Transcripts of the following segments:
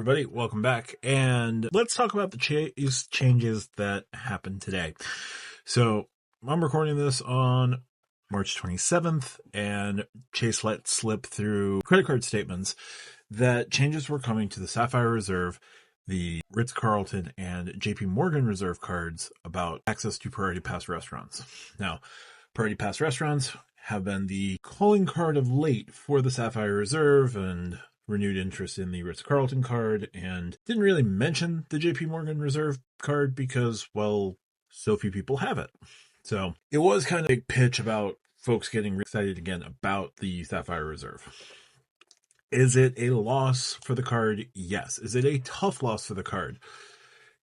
everybody, welcome back, and let's talk about the Chase changes that happened today. So, I'm recording this on March 27th, and Chase let slip through credit card statements that changes were coming to the Sapphire Reserve, the Ritz-Carlton, and JP Morgan Reserve cards about access to Priority Pass restaurants. Now, Priority Pass restaurants have been the calling card of late for the Sapphire Reserve, and renewed interest in the Ritz-Carlton card, and didn't really mention the JP Morgan Reserve card because, well, so few people have it. So it was kind of a big pitch about folks getting excited again about the Sapphire Reserve. Is it a loss for the card? Yes. Is it a tough loss for the card?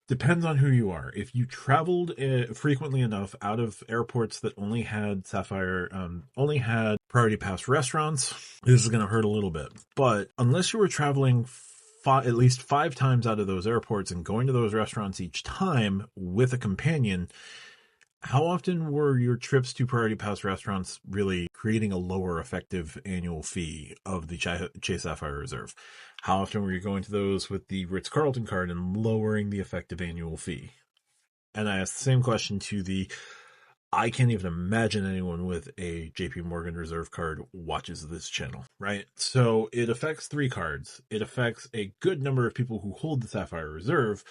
Depends on who you are. If you traveled frequently enough out of airports that only had only had Priority Pass restaurants, this is going to hurt a little bit. But unless you were traveling at least 5 times out of those airports and going to those restaurants each time with a companion, how often were your trips to Priority Pass restaurants really creating a lower effective annual fee of the Chase Sapphire Reserve? How often were you going to those with the Ritz-Carlton card and lowering the effective annual fee? And I asked the same question to I can't even imagine anyone with a JP Morgan Reserve card watches this channel, right? So it affects 3 cards. It affects a good number of people who hold the Sapphire Reserve,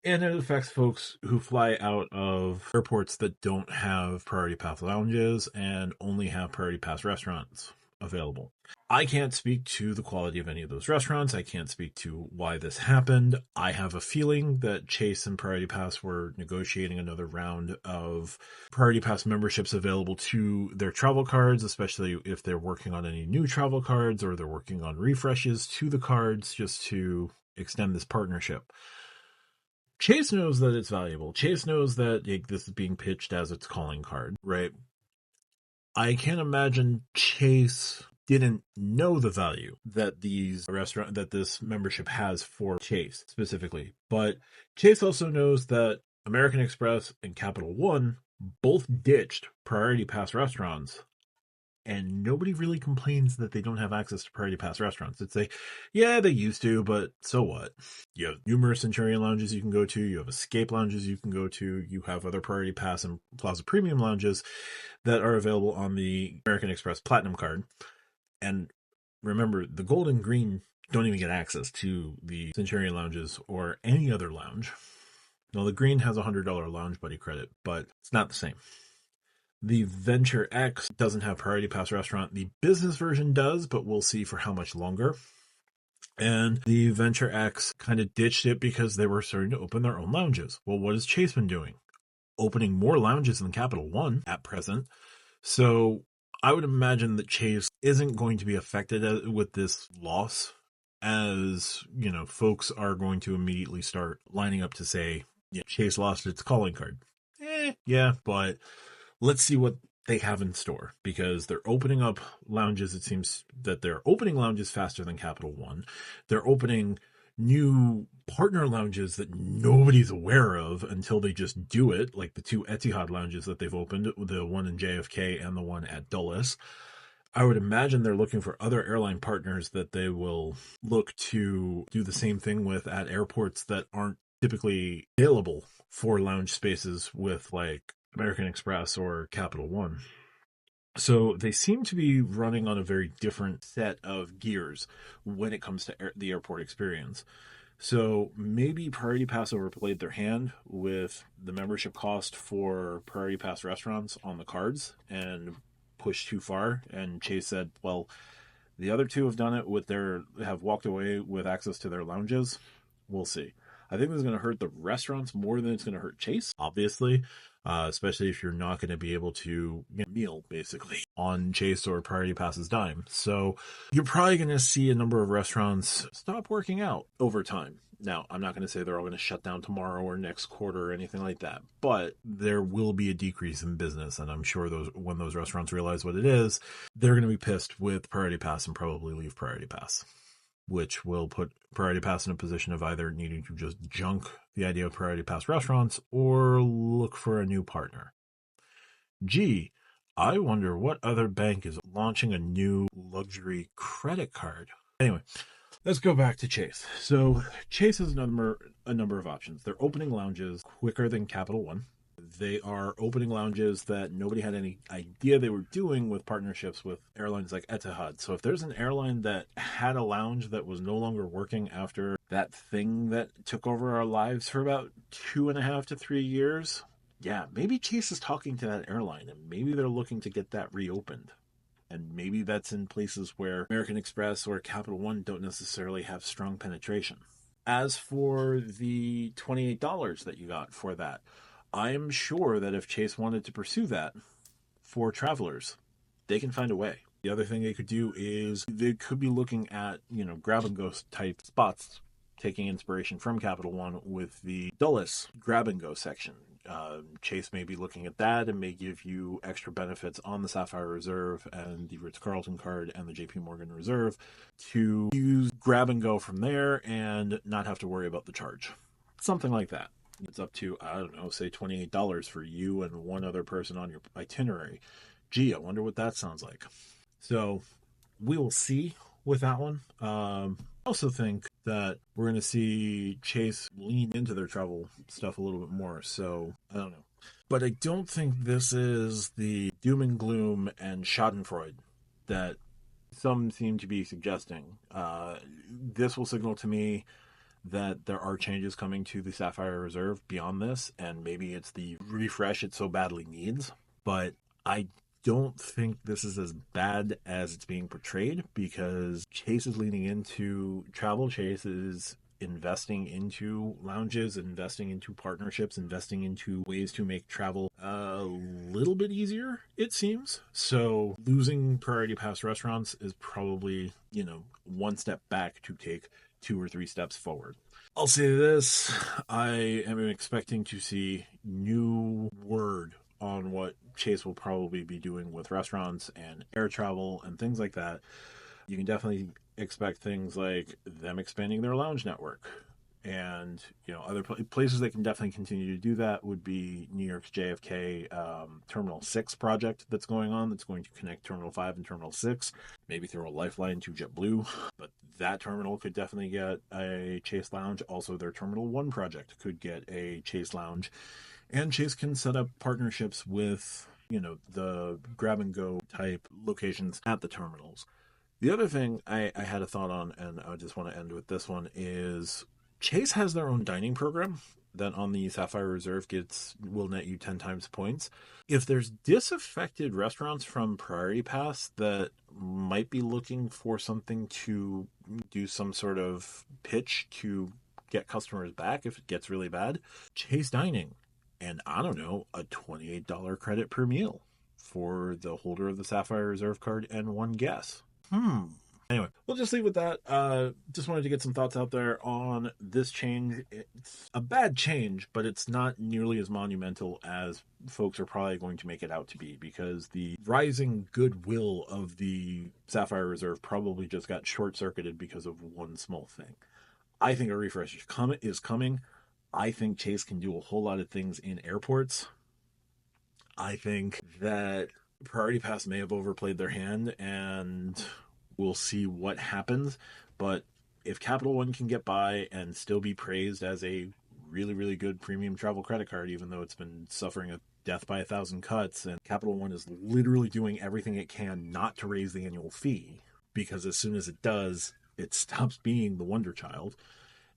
and it affects folks who fly out of airports that don't have Priority Pass lounges and only have Priority Pass restaurants available. I can't speak to the quality of any of those restaurants. I can't speak to why this happened. I have a feeling that Chase and Priority Pass were negotiating another round of Priority Pass memberships available to their travel cards, especially if they're working on any new travel cards or they're working on refreshes to the cards just to extend this partnership. Chase knows that it's valuable. Chase knows that this is being pitched as its calling card, right? I can't imagine Chase didn't know the value that this membership has for Chase specifically. But Chase also knows that American Express and Capital One both ditched Priority Pass restaurants, and nobody really complains that they don't have access to Priority Pass restaurants. It's yeah, they used to, but so what? You have numerous Centurion lounges you can go to. You have Escape lounges you can go to. You have other Priority Pass and Plaza Premium lounges that are available on the American Express Platinum card. And remember, the gold and green don't even get access to the Centurion lounges or any other lounge. Now, the green has a $100 lounge buddy credit, but it's not the same. The Venture X doesn't have Priority Pass restaurant. The business version does, but we'll see for how much longer. And the Venture X kind of ditched it because they were starting to open their own lounges. Well, what has Chase been doing? Opening more lounges than Capital One at present. So I would imagine that Chase isn't going to be affected with this loss, as, folks are going to immediately start lining up to say, Chase lost its calling card. Yeah, but let's see what they have in store, because they're opening up lounges. It seems that they're opening lounges faster than Capital One. They're opening new partner lounges that nobody's aware of until they just do it, like the 2 Etihad lounges that they've opened, the one in JFK and the one at Dulles. I would imagine they're looking for other airline partners that they will look to do the same thing with at airports that aren't typically available for lounge spaces with, like, American Express or Capital One. So they seem to be running on a very different set of gears when it comes to the airport experience. So maybe Priority Pass overplayed their hand with the membership cost for Priority Pass restaurants on the cards and pushed too far. And Chase said, well, the other two have done it have walked away with access to their lounges. We'll see. I think this is going to hurt the restaurants more than it's going to hurt Chase, obviously. Especially if you're not going to be able to get a meal, basically, on Chase or Priority Pass's dime. So you're probably going to see a number of restaurants stop working out over time. Now, I'm not going to say they're all going to shut down tomorrow or next quarter or anything like that, but there will be a decrease in business, and I'm sure when those restaurants realize what it is, they're going to be pissed with Priority Pass and probably leave Priority Pass, which will put Priority Pass in a position of either needing to just junk the idea of Priority Pass restaurants or look for a new partner. Gee, I wonder what other bank is launching a new luxury credit card. Anyway, let's go back to Chase. So Chase has a number of options. They're opening lounges quicker than Capital One. They are opening lounges that nobody had any idea they were doing with partnerships with airlines like Etihad. So if there's an airline that had a lounge that was no longer working after that thing that took over our lives for about 2.5 to 3 years, yeah, maybe Chase is talking to that airline and maybe they're looking to get that reopened. And maybe that's in places where American Express or Capital One don't necessarily have strong penetration. As for the $28 that you got for that, I'm sure that if Chase wanted to pursue that for travelers, they can find a way. The other thing they could do is they could be looking at, grab and go type spots, taking inspiration from Capital One with the Dulles grab and go section. Chase may be looking at that and may give you extra benefits on the Sapphire Reserve and the Ritz-Carlton card and the JP Morgan Reserve to use grab and go from there and not have to worry about the charge. Something like that. It's up to, I don't know, say $28 for you and one other person on your itinerary. Gee, I wonder what that sounds like. So we will see with that one. I also think that we're going to see Chase lean into their travel stuff a little bit more. So I don't know. But I don't think this is the doom and gloom and schadenfreude that some seem to be suggesting. This will signal to me that there are changes coming to the Sapphire Reserve beyond this, and maybe it's the refresh it so badly needs. But I don't think this is as bad as it's being portrayed, because Chase is leaning into travel. Chase is investing into lounges, investing into partnerships, investing into ways to make travel a little bit easier, it seems. So losing Priority Pass restaurants is probably, one step back to take 2 or 3 steps forward. I'll say this, I am expecting to see new word on what Chase will probably be doing with restaurants and air travel and things like that. You can definitely expect things like them expanding their lounge network. And, other places that can definitely continue to do that would be New York's JFK Terminal 6 project that's going on, that's going to connect Terminal 5 and Terminal 6, maybe throw a lifeline to JetBlue. But that terminal could definitely get a Chase Lounge. Also, their Terminal 1 project could get a Chase Lounge. And Chase can set up partnerships with, the grab-and-go type locations at the terminals. The other thing I had a thought on, and I just want to end with this one, is Chase has their own dining program that on the Sapphire Reserve will net you 10 times points. If there's disaffected restaurants from Priority Pass that might be looking for something to do some sort of pitch to get customers back if it gets really bad, Chase Dining, and I don't know, a $28 credit per meal for the holder of the Sapphire Reserve card and one guest. Anyway, we'll just leave with that. Just wanted to get some thoughts out there on this change. It's a bad change, but it's not nearly as monumental as folks are probably going to make it out to be, because the rising goodwill of the Sapphire Reserve probably just got short-circuited because of one small thing. I think a refresh is coming. I think Chase can do a whole lot of things in airports. I think that Priority Pass may have overplayed their hand, and we'll see what happens. But if Capital One can get by and still be praised as a really, really good premium travel credit card, even though it's been suffering a death by 1,000 cuts, and Capital One is literally doing everything it can not to raise the annual fee, because as soon as it does, it stops being the wonder child.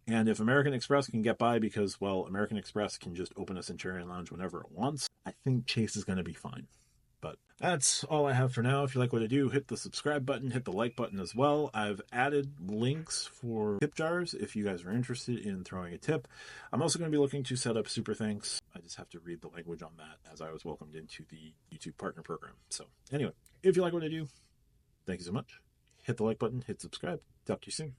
And if American Express can get by because, well, American Express can just open a Centurion Lounge whenever it wants, I think Chase is going to be fine. But that's all I have for now. If you like what I do, hit the subscribe button, hit the like button as well. I've added links for tip jars if you guys are interested in throwing a tip. I'm also going to be looking to set up super thanks. I just have to read the language on that as I was welcomed into the YouTube partner program. So anyway, if you like what I do, thank you so much. Hit the like button, hit subscribe. Talk to you soon.